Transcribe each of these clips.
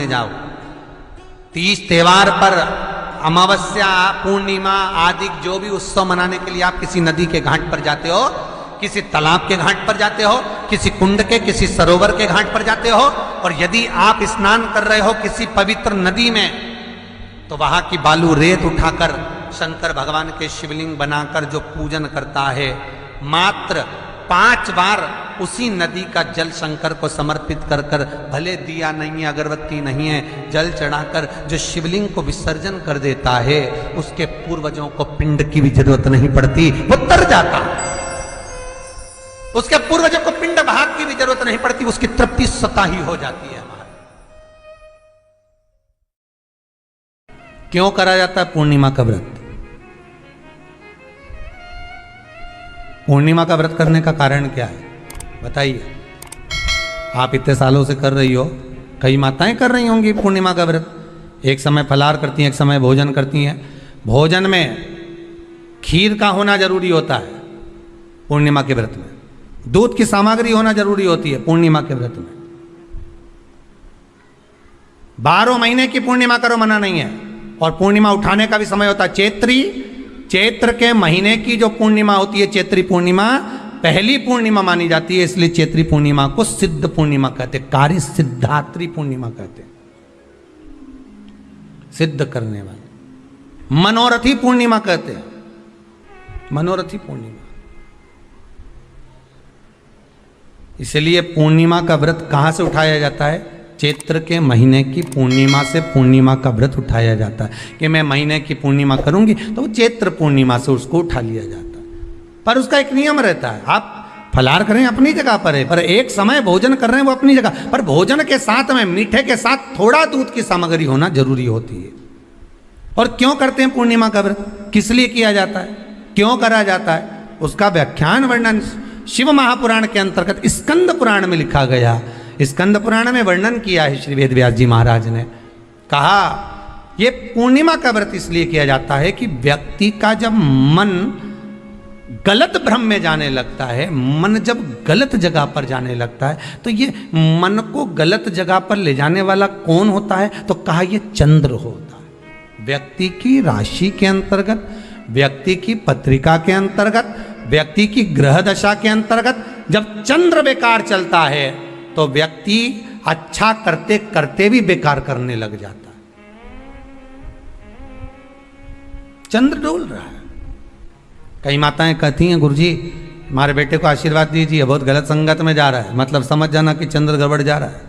मनाने जाओ, तीज त्योहार पर अमावस्या पूर्णिमा आदि जो भी उत्सव मनाने के लिए आप किसी नदी के घाट पर जाते हो, किसी तालाब के घाट पर जाते हो, किसी कुंड के किसी सरोवर के घाट पर जाते हो, और यदि आप स्नान कर रहे हो किसी पवित्र नदी में, तो वहां की बालू रेत उठाकर शंकर भगवान के शिवलिंग बनाकर जो पूजन करता है, मात्र 5 बार उसी नदी का जल शंकर को समर्पित कर कर, भले दिया नहीं है अगरबत्ती नहीं है, जल चढ़ाकर जो शिवलिंग को विसर्जन कर देता है, उसके पूर्वजों को पिंड की भी जरूरत नहीं पड़ती, वो तर जाता। उसके पूर्वजों को पिंड भाग की भी जरूरत नहीं पड़ती, उसकी तृप्ति स्वतः ही हो जाती है। क्यों करा जाता है पूर्णिमा का व्रत? पूर्णिमा का व्रत करने का कारण क्या है बताइए? आप इतने सालों से कर रही हो, कई माताएं कर रही होंगी पूर्णिमा का व्रत। एक समय फलाहार करती हैं, एक समय भोजन करती हैं। भोजन में खीर का होना जरूरी होता है पूर्णिमा के व्रत में, दूध की सामग्री होना जरूरी होती है पूर्णिमा के व्रत में। 12 महीने की पूर्णिमा करो मना नहीं है, और पूर्णिमा उठाने का भी समय होता है चैत्री। चैत्र के महीने की जो पूर्णिमा होती है, चैत्री पूर्णिमा पहली पूर्णिमा मानी जाती है, इसलिए चैत्री पूर्णिमा को सिद्ध पूर्णिमा कहते हैं, कार्य सिद्धात्री पूर्णिमा कहते हैं, सिद्ध करने वाले। मनोरथी पूर्णिमा कहते हैं, मनोरथी पूर्णिमा। इसलिए पूर्णिमा का व्रत कहां से उठाया जाता है? चैत्र के महीने की पूर्णिमा से पूर्णिमा का व्रत उठाया जाता है कि मैं महीने की पूर्णिमा करूंगी तो वो चैत्र पूर्णिमा से उसको उठा लिया जाता है। पर उसका एक नियम रहता है, आप फलाहार करें अपनी जगह पर है, पर एक समय भोजन कर रहे हैं वो अपनी जगह पर, भोजन के साथ में मीठे के साथ थोड़ा दूध की सामग्री होना जरूरी होती है। और क्यों करते हैं पूर्णिमा का व्रत, किस लिए किया जाता है, क्यों करा जाता है, उसका व्याख्यान वर्णन शिव महापुराण के अंतर्गत स्कंद पुराण में लिखा गया। स्कंद पुराण में वर्णन किया है श्री वेदव्यास जी महाराज ने, कहा ये पूर्णिमा का व्रत इसलिए किया जाता है कि व्यक्ति का जब मन गलत भ्रम में जाने लगता है, मन जब गलत जगह पर जाने लगता है, तो ये मन को गलत जगह पर ले जाने वाला कौन होता है? तो कहा ये चंद्र होता है। व्यक्ति की राशि के अंतर्गत, व्यक्ति की पत्रिका के अंतर्गत, व्यक्ति की ग्रह दशा के अंतर्गत जब चंद्र बेकार चलता है तो व्यक्ति अच्छा करते करते भी बेकार करने लग जाता है। चंद्र डोल रहा है। कई माताएं कहती हैं गुरुजी हमारे बेटे को आशीर्वाद दीजिए, बहुत गलत संगत में जा रहा है, मतलब समझ जाना कि चंद्र गड़बड़ जा रहा है।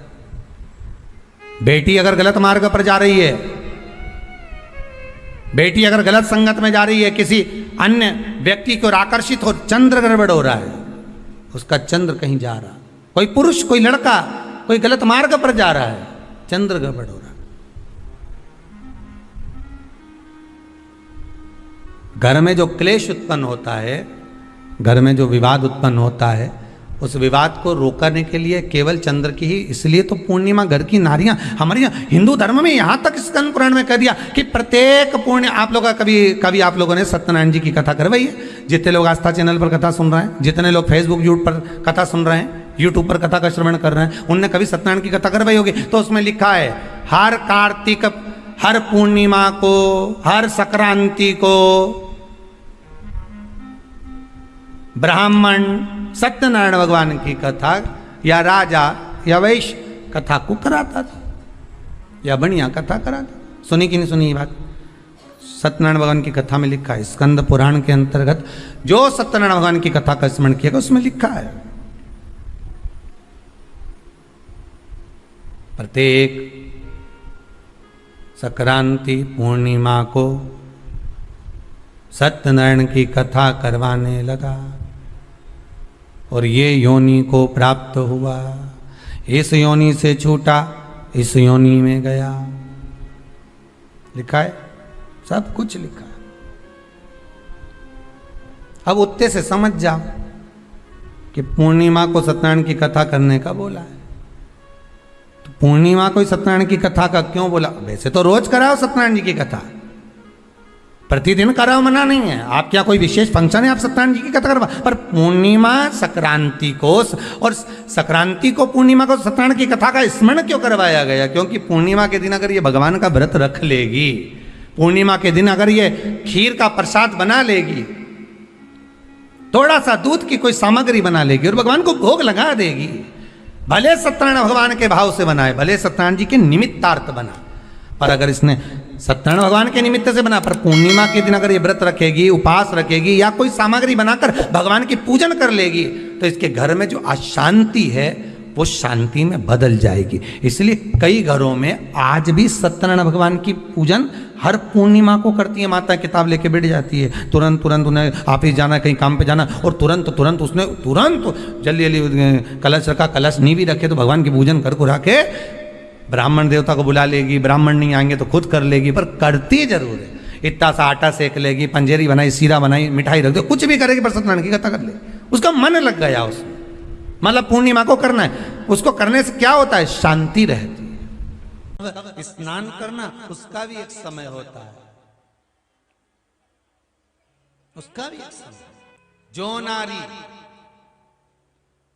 बेटी अगर गलत मार्ग पर जा रही है, बेटी अगर गलत संगत में जा रही है, किसी अन्य व्यक्ति की ओर आकर्षित हो, चंद्र गड़बड़ हो रहा है, उसका चंद्र कहीं जा रहा है। कोई पुरुष, कोई लड़का, कोई गलत मार्ग पर जा रहा है, चंद्र गड़बड़ हो रहा है। घर में जो क्लेश उत्पन्न होता है, घर में जो विवाद उत्पन्न होता है, उस विवाद को रोकने के लिए केवल चंद्र की ही, इसलिए तो पूर्णिमा घर की नारियां हमारे यहाँ हिंदू धर्म में यहाँ तक स्कंद पुराण में कह दिया कि प्रत्येक पूर्ण, आप लोग कभी आप लोगों ने सत्यनारायण जी की कथा करवाई है? जितने लोग आस्था चैनल पर कथा सुन रहे हैं, जितने लोग फेसबुक यूट्यूब पर कथा सुन रहे हैं, यूट्यूब पर कथा का श्रवण कर रहे हैं, उनने कभी सत्यनारायण की कथा करवाई होगी। तो उसमें लिखा है हर कार्तिक, हर पूर्णिमा को, हर संक्रांति को ब्राह्मण सत्यनारायण भगवान की कथा या राजा या वैश्य कथा को कराता था, या बढ़िया कथा कराता। सुनी कि नहीं सुनी ये बात? सत्यनारायण भगवान की कथा में लिखा है, स्कंद पुराण के अंतर्गत जो सत्यनारायण भगवान की कथा का स्मरण किया उसमें लिखा है प्रत्येक संक्रांति पूर्णिमा को सत्यनारायण की कथा करवाने लगा और ये योनि को प्राप्त हुआ, इस योनि से छूटा, इस योनि में गया। लिखा है, सब कुछ लिखा है। अब उत्ते से समझ जाओ कि पूर्णिमा को सत्यनारायण की कथा करने का बोला है, तो पूर्णिमा को सत्यनारायण की कथा का क्यों बोला? वैसे तो रोज कराओ सत्यनारायण जी की कथा, प्रतिदिन कराओ, मना नहीं है। आप क्या कोई विशेष फंक्शन है आप सत्यनारायण जी की कथा करवा, पर पूर्णिमा संक्रांति को और संक्रांति को पूर्णिमा को सत्यनारायण की कथा का स्मरण क्यों करवाया गया? क्योंकि पूर्णिमा के दिन अगर ये भगवान का व्रत रख लेगी, पूर्णिमा के दिन अगर ये खीर का प्रसाद बना लेगी, थोड़ा सा दूध की कोई सामग्री बना लेगी और भगवान को भोग लगा देगी, भले सत्यनारायण भगवान के भाव से बनाए, भले सत्यनारायण जी के निमित्तार्थ बना, पर अगर इसने सत्यनारायण भगवान के निमित्त से बना, पर पूर्णिमा के दिन अगर ये व्रत रखेगी, उपवास रखेगी या कोई सामग्री बनाकर भगवान की पूजन कर लेगी, तो इसके घर में जो अशांति है वो शांति में बदल जाएगी। इसलिए कई घरों में आज भी सत्यनारायण भगवान की पूजन हर पूर्णिमा को करती है। माता किताब लेके बैठ जाती है, तुरंत तुरंत उन्हें ऑफिस जाना, कहीं काम पे जाना, और तुरंत तुरंत उसने जल्दी जल्दी कलश रखा, कलश नहीं भी रखे तो भगवान की पूजन कर कुरा के ब्राह्मण देवता को बुला लेगी, ब्राह्मण नहीं आएंगे तो खुद कर लेगी, पर करती जरूर है। इतना सा आटा सेक लेगी, पंजेरी बनाई, सीरा बनाई, मिठाई रख दो, कुछ भी करेगी पर सत्यनारायण की कथा कर ले, उसका मन लग गया उसमें। मतलब पूर्णिमा को करना है, उसको करने से क्या होता है? शांति रहती है। स्नान करना उसका भी एक समय होता है, उसका भी एक समय। जो नारी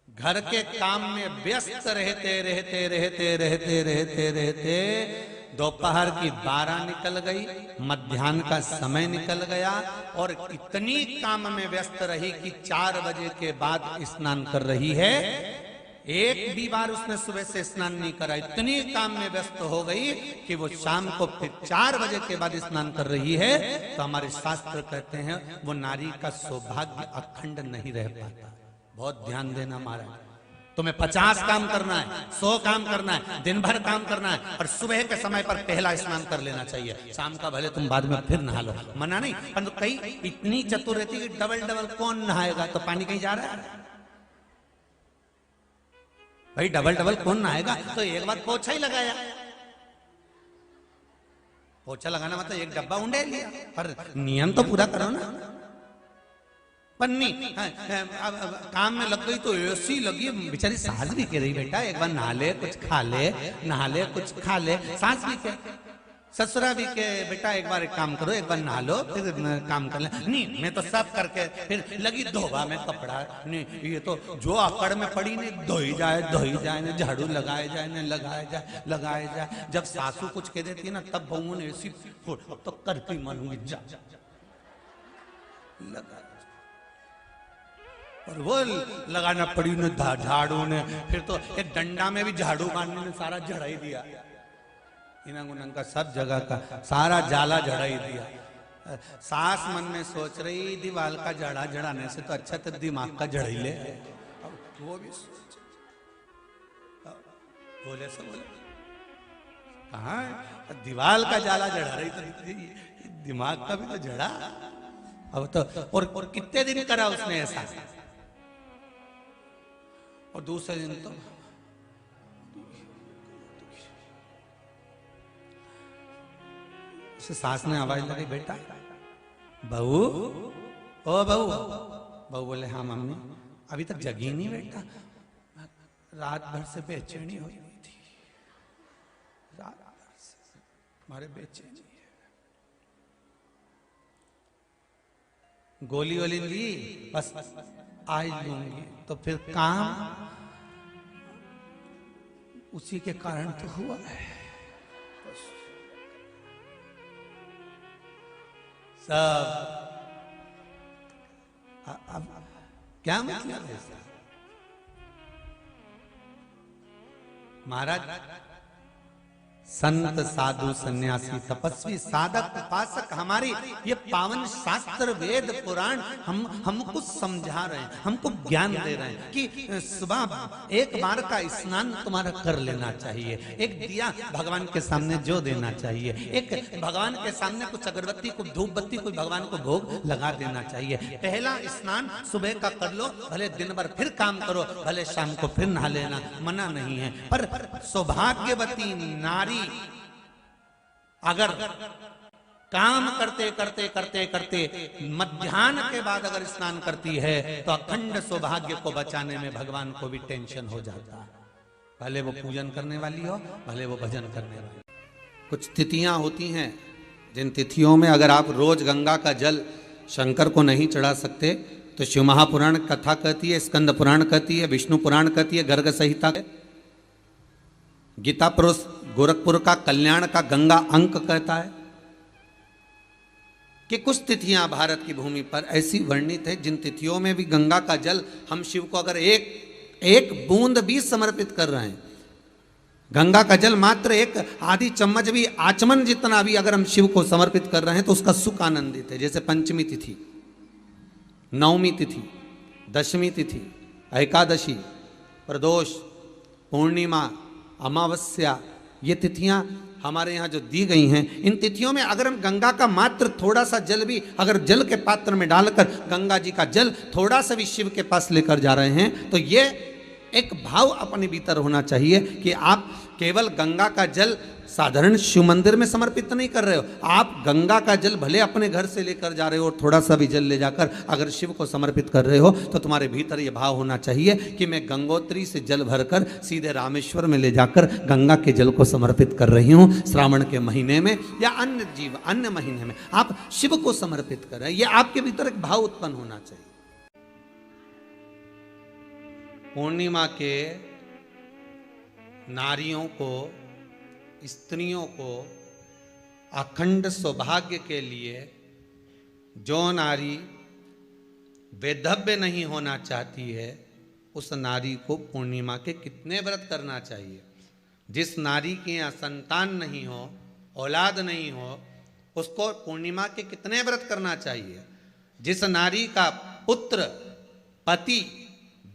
घर के काम में व्यस्त रहते रहते रहते रहते रहते रहते दोपहर की 12 निकल गई, मध्याह्न का समय निकल गया और इतनी काम में व्यस्त रही कि 4 बजे के बाद स्नान कर रही है, एक भी बार उसने सुबह से स्नान नहीं करा, इतनी काम में व्यस्त हो गई कि वो शाम को फिर 4 बजे के बाद स्नान कर रही है, तो हमारे शास्त्र कहते हैं वो नारी का सौभाग्य अखंड नहीं रह पाता। बहुत ध्यान देना महाराज, तुम्हें 50 काम करना है, 100 काम करना है, दिन भर काम करना है, और सुबह के समय पर पहला स्नान कर लेना चाहिए। शाम का भले तुम बाद में फिर नहा लो, मना नहीं, परंतु कई इतनी चतुर रहती कि डबल डबल कौन नहाएगा, तो पानी कहीं जा रहा है भाई, डबल डबल कौन नहाएगा, तो एक बार पोछा ही लगाया। पोछा लगाना मतलब एक डब्बा उंडे लिया, पर नियम तो पूरा करो ना। पन्नी काम में लग गई तो ऐसी लगी, बेचारी सास भी कह रही बेटा एक बार नहा ले, कुछ खा ले, नहा ले, कुछ खा ले। सास भी के, ससुरा भी के बेटा एक बार एक काम करो, एक बार नहा लो फिर काम कर ले। नहीं, मैं तो सब करके फिर लगी धोबा में कपड़ा। नहीं, ये तो जो आकड़ में पड़ी नहीं, धोई जाए ने, झाड़ू लगाए जाए ने, लगाए जाए। जब सासू कुछ कह देती है ना, तब बहू ने ऐसी तो करके मानूंगी जा लगा, और वो लगाना पड़ी ने झाड़ू ने, फिर तो एक डंडा में भी झाड़ू मारने ने सारा झड़ाई दिया, इनंग उनंग का सब जगह का सारा जाला झड़ाई दिया। सास मन में सोच रही दीवाल का झाड़ा झड़ाने से तो अच्छा तो दिमाग का झड़ाई ले। अब वो भी बोले से बोले कहाँ दीवाल का जाला झड़ा रही तो दिमाग का भी तो झड़ा। अब तो और कितने दिन करा उसने ऐसा, और दूसरे दिन तो सास ने आवाज लगी, बेटा बहू, ओ बहू। बहू बोले हाँ मम्मी। अभी तक जगी नहीं बेटा, रात भर से बेचैनी हुई थी, रात भर से हमारे बेचैनी है। गोली वोली ली, बस आज लूंगी, तो फिर काम उसी के कारण तो हुआ है। सब अब क्या मतलब है महाराज? संत साधु सन्यासी तपस्वी साधक उपासक हमारी ये पावन शास्त्र वेद पुराण हमको समझा रहे हैं, हमको ज्ञान दे रहे हैं कि सुबह एक बार का स्नान तुम्हारा कर लेना चाहिए, एक दिया भगवान के सामने जो देना चाहिए, एक भगवान के सामने कुछ अगरबत्ती कुछ धूप बत्ती कुछ भगवान को भोग लगा देना चाहिए। पहला स्नान सुबह का कर लो, भले दिन भर फिर काम करो, भले शाम को फिर नहा लेना, मना नहीं है। पर सौभाग्यवती नारी अगर काम करते करते करते करते मध्याह्न के बाद अगर स्नान करती है तो अखंड सौभाग्य को बचाने में भगवान को भी टेंशन हो जाता है, भले वो पूजन करने वाली हो, भले वो भजन करने वाली। कुछ तिथियां होती हैं जिन तिथियों में अगर आप रोज गंगा का जल शंकर को नहीं चढ़ा सकते, तो शिव महापुराण कथा कहती है, स्कंद पुराण कहती है, विष्णु पुराण कहती है, गर्ग संहिता, गीता प्रोस गोरखपुर का कल्याण का गंगा अंक कहता है कि कुछ तिथियां भारत की भूमि पर ऐसी वर्णित है जिन तिथियों में भी गंगा का जल हम शिव को अगर एक बूंद भी समर्पित कर रहे हैं, गंगा का जल मात्र एक आधी चम्मच भी, आचमन जितना भी अगर हम शिव को समर्पित कर रहे हैं तो उसका सुख आनंदित है। जैसे पंचमी तिथि, नवमी तिथि, दशमी तिथि, एकादशी, प्रदोष, पूर्णिमा, अमावस्या, ये तिथियां हमारे यहाँ जो दी गई हैं, इन तिथियों में अगर हम गंगा का मात्र थोड़ा सा जल भी अगर जल के पात्र में डालकर गंगा जी का जल थोड़ा सा भी शिव के पास लेकर जा रहे हैं, तो ये एक भाव अपने भीतर होना चाहिए कि आप केवल गंगा का जल साधारण शिव मंदिर में समर्पित नहीं कर रहे हो, आप गंगा का जल भले अपने घर से लेकर जा रहे हो और थोड़ा सा भी जल ले जाकर अगर शिव को समर्पित कर रहे हो, तो तुम्हारे भीतर ये भाव होना चाहिए कि मैं गंगोत्री से जल भरकर सीधे रामेश्वर में ले जाकर गंगा के जल को समर्पित कर रही हूँ। श्रावण के महीने में या अन्य महीने में आप शिव को समर्पित कर रहे हैं, ये आपके भीतर एक भाव उत्पन्न होना चाहिए। पूर्णिमा के नारियों को, स्त्रियों को अखंड सौभाग्य के लिए, जो नारी वैधव्य नहीं होना चाहती है, उस नारी को पूर्णिमा के कितने व्रत करना चाहिए। जिस नारी के यहाँ संतान नहीं हो, औलाद नहीं हो, उसको पूर्णिमा के कितने व्रत करना चाहिए। जिस नारी का पुत्र, पति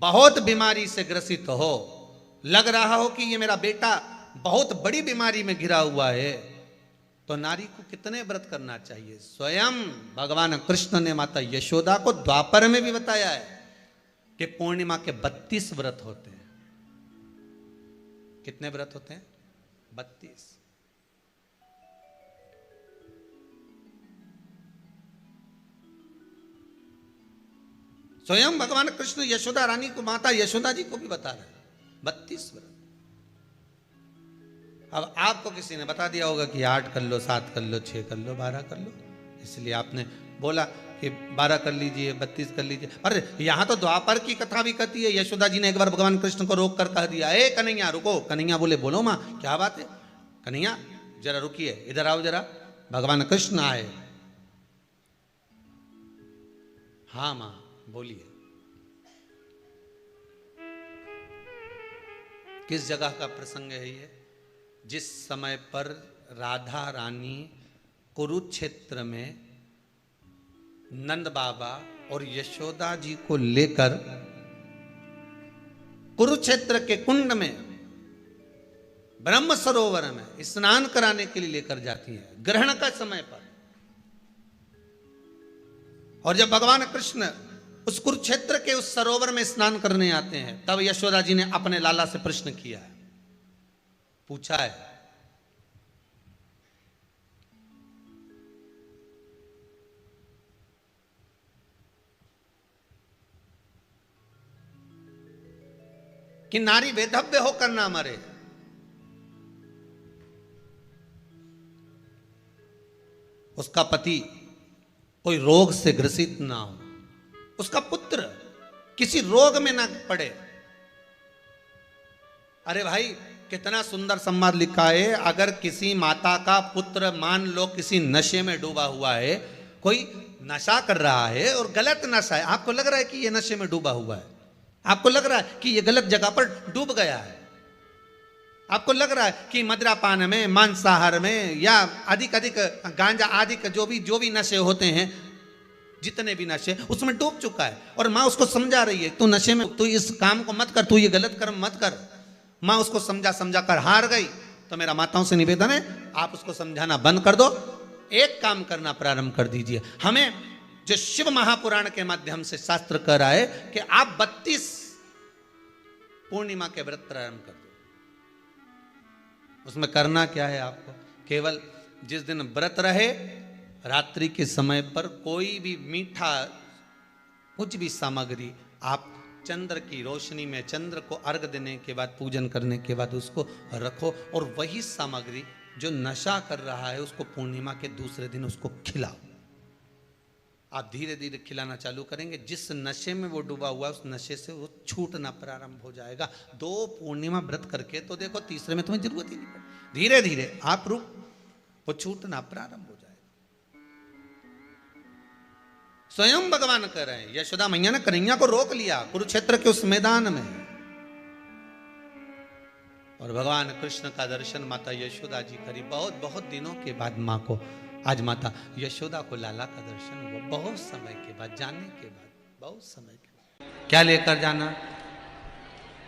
बहुत बीमारी से ग्रसित हो, लग रहा हो कि ये मेरा बेटा बहुत बड़ी बीमारी में घिरा हुआ है, तो नारी को कितने व्रत करना चाहिए। स्वयं भगवान कृष्ण ने माता यशोदा को द्वापर में भी बताया है कि पूर्णिमा के 32 व्रत होते हैं। कितने व्रत होते हैं? 32। स्वयं भगवान कृष्ण यशोदा रानी को, माता यशोदा जी को भी बता रहे हैं 32 व्रत। अब आपको किसी ने बता दिया होगा कि 8 कर लो, 7 कर लो, 6 कर लो, 12 कर लो, इसलिए आपने बोला कि 12 कर लीजिए, 32 कर लीजिए। अरे यहां तो द्वापर की कथा भी कहती है। यशोदा जी ने एक बार भगवान कृष्ण को रोक कर कह दिया, ए कन्हैया रुको। कन्हैया बोले, बोलो माँ क्या बात है। कन्हैया जरा रुकिए, इधर आओ जरा। भगवान कृष्ण आए। हाँ माँ बोलिए। किस जगह का प्रसंग है ये? जिस समय पर राधा रानी कुरुक्षेत्र में नंद बाबा और यशोदा जी को लेकर कुरुक्षेत्र के कुंड में, ब्रह्म सरोवर में स्नान कराने के लिए लेकर जाती है, ग्रहण का समय पर। और जब भगवान कृष्ण उस कुरुक्षेत्र के उस सरोवर में स्नान करने आते हैं, तब यशोदा जी ने अपने लाला से प्रश्न किया है, पूछा है कि नारी वैधव्य होकर ना मरे। उसका पति कोई रोग से ग्रसित ना हो, उसका पुत्र किसी रोग में ना पड़े। अरे भाई कितना सुंदर संवाद लिखा है। अगर किसी माता का पुत्र मान लो किसी नशे में डूबा हुआ है, कोई नशा कर रहा है और गलत नशा है, आपको लग रहा है कि ये नशे में डूबा हुआ है, आपको लग रहा है कि ये गलत जगह पर डूब गया है, आपको लग रहा है कि मदिरापान में, मांसाहार में या अधिक गांजा आदि जो भी नशे होते हैं, जितने भी नशे, उसमें डूब चुका है। और माँ उसको समझा रही है, तू नशे में, तू इस काम को मत कर, तू ये गलत कर्म मत कर। माँ उसको समझा कर हार गई। तो मेरा माताओं से निवेदन है, आप उसको समझाना बंद कर दो, एक काम करना प्रारंभ कर दीजिए। हमें जो शिव महापुराण के माध्यम से शास्त्र कह रहा है कि आप 32 पूर्णिमा के व्रत प्रारंभ कर दो। उसमें करना क्या है आपको? केवल जिस दिन व्रत रहे, रात्रि के समय पर कोई भी मीठा, कुछ भी सामग्री आप चंद्र की रोशनी में, चंद्र को अर्घ देने के बाद, पूजन करने के बाद उसको रखो और वही सामग्री जो नशा कर रहा है उसको पूर्णिमा के दूसरे दिन उसको खिलाओ। आप धीरे धीरे खिलाना चालू करेंगे, जिस नशे में वो डूबा हुआ उस नशे से वो छूटना प्रारंभ हो जाएगा। 2 पूर्णिमा व्रत करके तो देखो, तीसरे में तुम्हें जरूरत ही नहीं पड़े। धीरे धीरे आप रुक, वो छूटना प्रारंभ हो जाएगा। स्वयं भगवान कर रहे हैं। यशोदा मैया ने कन्हैया को रोक लिया कुरुक्षेत्र के उस मैदान में, और भगवान कृष्ण का दर्शन माता यशोदा जी करी। बहुत बहुत दिनों के बाद माँ को, आज माता यशोदा को लाला का दर्शन हुआ, बहुत समय के बाद, जाने के बाद, बहुत समय के बाद। क्या लेकर जाना?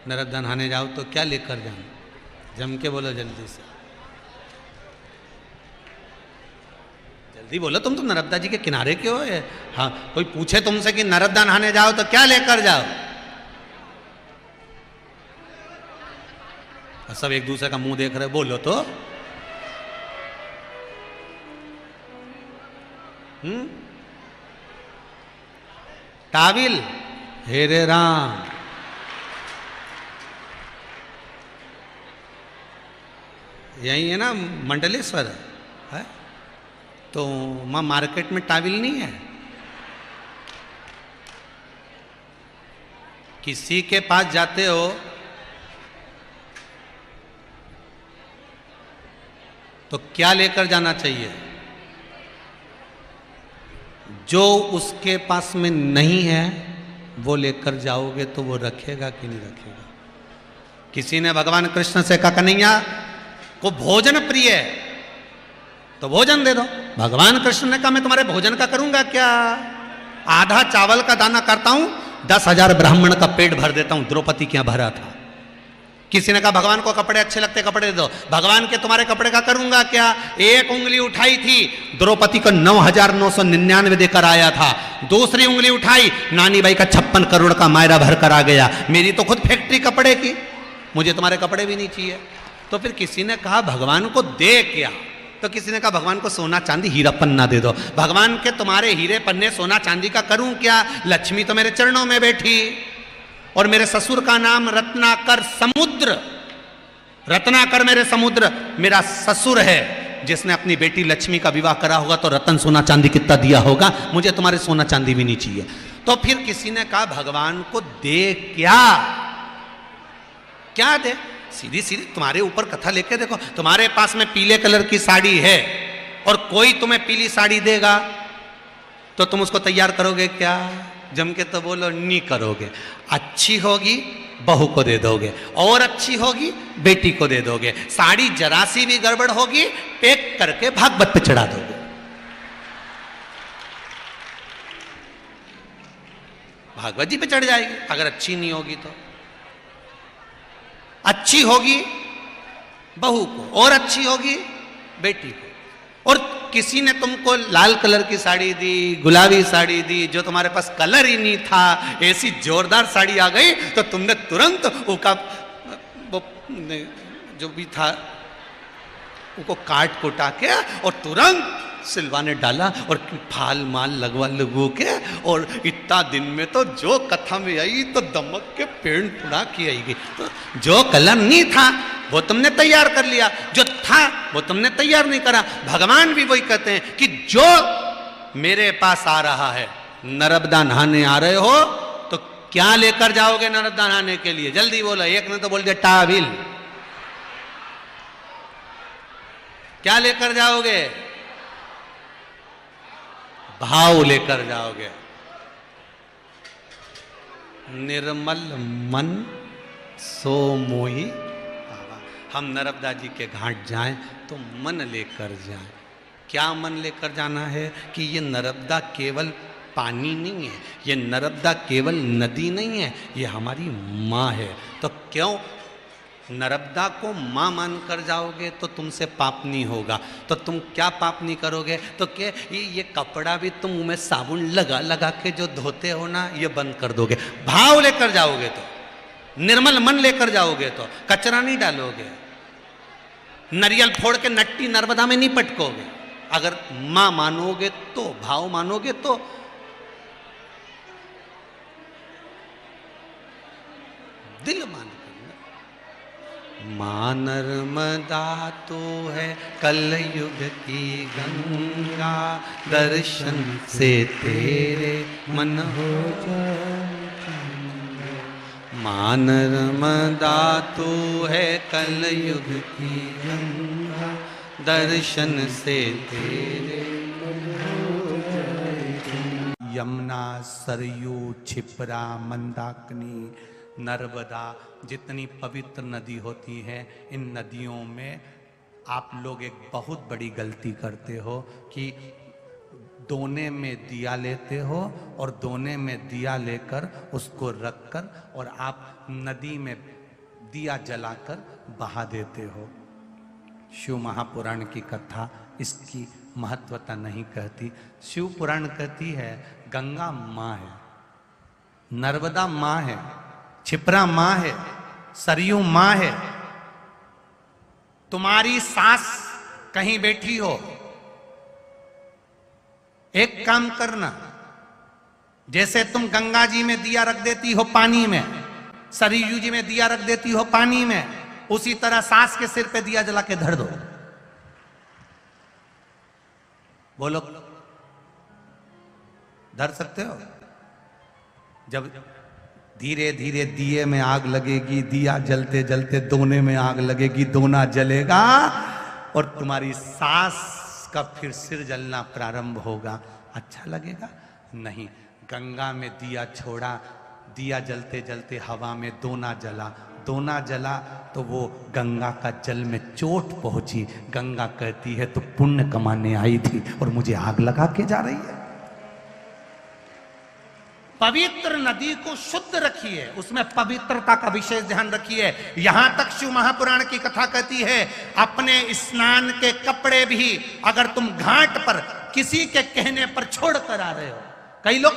नर्मदा नहाने जाओ तो क्या लेकर जाना? जम के बोलो जल्दी से, जल्दी बोलो। तुम तो नर्मदा जी के किनारे के हो। हाँ, कोई पूछे तुमसे कि नर्मदा नहाने जाओ तो क्या लेकर जाओ? सब एक दूसरे का मुंह देख रहे, बोलो तो। टाविल, हे रे राम, यही है ना मंडलेश्वर है? तो वहां मार्केट में टाविल नहीं है? किसी के पास जाते हो तो क्या लेकर जाना चाहिए? जो उसके पास में नहीं है वो लेकर जाओगे तो वो रखेगा कि नहीं रखेगा? किसी ने भगवान कृष्ण से कहा कन्हैया को भोजन प्रिय है तो भोजन दे दो। भगवान कृष्ण ने कहा मैं तुम्हारे भोजन का करूंगा क्या? आधा चावल का दाना करता हूं, 10,000 ब्राह्मण का पेट भर देता हूं। द्रौपदी क्या भरा था। किसी ने कहा भगवान को कपड़े अच्छे लगते, कपड़े दे दो। भगवान के तुम्हारे कपड़े का करूंगा क्या? एक उंगली उठाई थी, द्रौपदी को 9,999 देकर आया था। दूसरी उंगली उठाई, नानी बाई का 56 करोड़ का मायरा भर कर आ गया। मेरी तो खुद फैक्ट्री कपड़े की, मुझे तुम्हारे कपड़े भी नहीं चाहिए। तो फिर किसी ने कहा भगवान को दे क्या? तो किसी ने कहा भगवान को सोना चांदी हीरा पन्ना दे दो। भगवान के तुम्हारे हीरे पन्ने सोना चांदी का करूं क्या? लक्ष्मी तो मेरे चरणों में बैठी, और मेरे ससुर का नाम रत्नाकर समुद्र, रत्नाकर मेरे समुद्र मेरा ससुर है, जिसने अपनी बेटी लक्ष्मी का विवाह करा होगा तो रतन सोना चांदी कितना दिया होगा। मुझे तुम्हारे सोना चांदी भी नहीं चाहिए। तो फिर किसी ने कहा भगवान को दे क्या? क्या दे? सीधी सीधी तुम्हारे ऊपर कथा लेके देखो। तुम्हारे पास में पीले कलर की साड़ी है और कोई तुम्हें पीली साड़ी देगा तो तुम उसको तैयार करोगे क्या? जम के तो बोलो नहीं करोगे। अच्छी होगी बहू को दे दोगे, और अच्छी होगी बेटी को दे दोगे। साड़ी जरा सी भी गड़बड़ होगी पैक करके भागवत पे चढ़ा दोगे। भागवत जी पे चढ़ जाएगी अगर अच्छी नहीं होगी तो। अच्छी होगी बहू को और अच्छी होगी बेटी को। और किसी ने तुमको लाल कलर की साड़ी दी, गुलाबी साड़ी दी, जो तुम्हारे पास कलर ही नहीं था, ऐसी जोरदार साड़ी आ गई तो तुमने तुरंत उसका वो जो भी था उसको काट कुटा के और तुरंत सिलवाने डाला और फाल माल लगवा लगो के, और इतना दिन में तो जो कथा में आई तो दमक के पेड़ पुड़ा की आई गई। तो जो कलर नहीं था वो तुमने तैयार कर लिया, जो था वो तुमने तैयार नहीं करा। भगवान भी वही कहते हैं कि जो मेरे पास आ रहा है, नर्मदा नहाने आ रहे हो तो क्या लेकर जाओगे नर्मदा नहाने के लिए? जल्दी बोलो। एक ने तो बोल दिया टाविल। क्या लेकर जाओगे? भाव लेकर जाओगे। निर्मल मन सो मोही। हम नर्मदा जी के घाट जाएं तो मन लेकर जाएं। क्या मन लेकर जाना है कि ये नर्मदा केवल पानी नहीं है, ये नर्मदा केवल नदी नहीं है, ये हमारी माँ है। तो क्यों नर्मदा को माँ मानकर जाओगे तो तुमसे पाप नहीं होगा। तो तुम क्या पाप नहीं करोगे? तो क्या ये कपड़ा भी तुम मुंह में साबुन लगा लगा के जो धोते हो ना, ये बंद कर दोगे। भाव लेकर जाओगे तो, निर्मल मन लेकर जाओगे तो, कचरा नहीं डालोगे, नारियल फोड़ के नट्टी नर्मदा में नहीं पटकोगे। अगर माँ मानोगे तो, भाव मानोगे तो। दिल मान माँ नर्मदा तो है कलयुग की गंगा, दर्शन से तेरे मन हो जाए चंगा। माँ नर्मदा तो है कलयुग की गंगा, दर्शन से तेरे मन हो जाए चंगा। यमुना, सरयू, क्षिप्रा, मंदाकिनी, नर्मदा, जितनी पवित्र नदी होती हैं, इन नदियों में आप लोग एक बहुत बड़ी गलती करते हो कि दोने में दिया लेते हो और दोने में दिया लेकर उसको रखकर और आप नदी में दिया जलाकर बहा देते हो। शिव महापुराण की कथा इसकी महत्वता नहीं कहती। शिव पुराण कहती है गंगा माँ है, नर्मदा माँ है, क्षिप्रा माँ है, सरयू माँ है। तुम्हारी सास कहीं बैठी हो, एक काम करना, जैसे तुम गंगा जी में दिया रख देती हो पानी में, सरयू जी में दिया रख देती हो पानी में, उसी तरह सास के सिर पे दिया जला के धर दो। बोलो, धर सकते हो? जब धीरे धीरे दिए में आग लगेगी, दिया जलते जलते दोने में आग लगेगी, दोना जलेगा और तुम्हारी सास का फिर सिर जलना प्रारंभ होगा। अच्छा लगेगा? नहीं। गंगा में दिया छोड़ा, दिया जलते जलते हवा में दोना जला, दोना जला तो वो गंगा का जल में चोट पहुंची। गंगा कहती है तो पुण्य कमाने आई थी और मुझे आग लगा के जा रही है। पवित्र नदी को शुद्ध रखिए, उसमें पवित्रता का विशेष ध्यान रखिए। यहां तक शिव महापुराण की कथा कहती है अपने स्नान के कपड़े भी अगर तुम घाट पर किसी के कहने पर छोड़ कर आ रहे हो, कई लोग,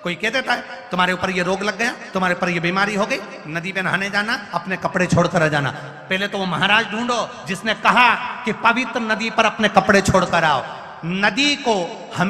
कोई कह देता है तुम्हारे ऊपर ये रोग लग गया, तुम्हारे ऊपर ये बीमारी हो गई, नदी पे नहाने जाना, अपने कपड़े छोड़कर आ जाना। पहले तो वो महाराज ढूंढो जिसने कहा कि पवित्र नदी पर अपने कपड़े छोड़कर आओ। नदी को हमें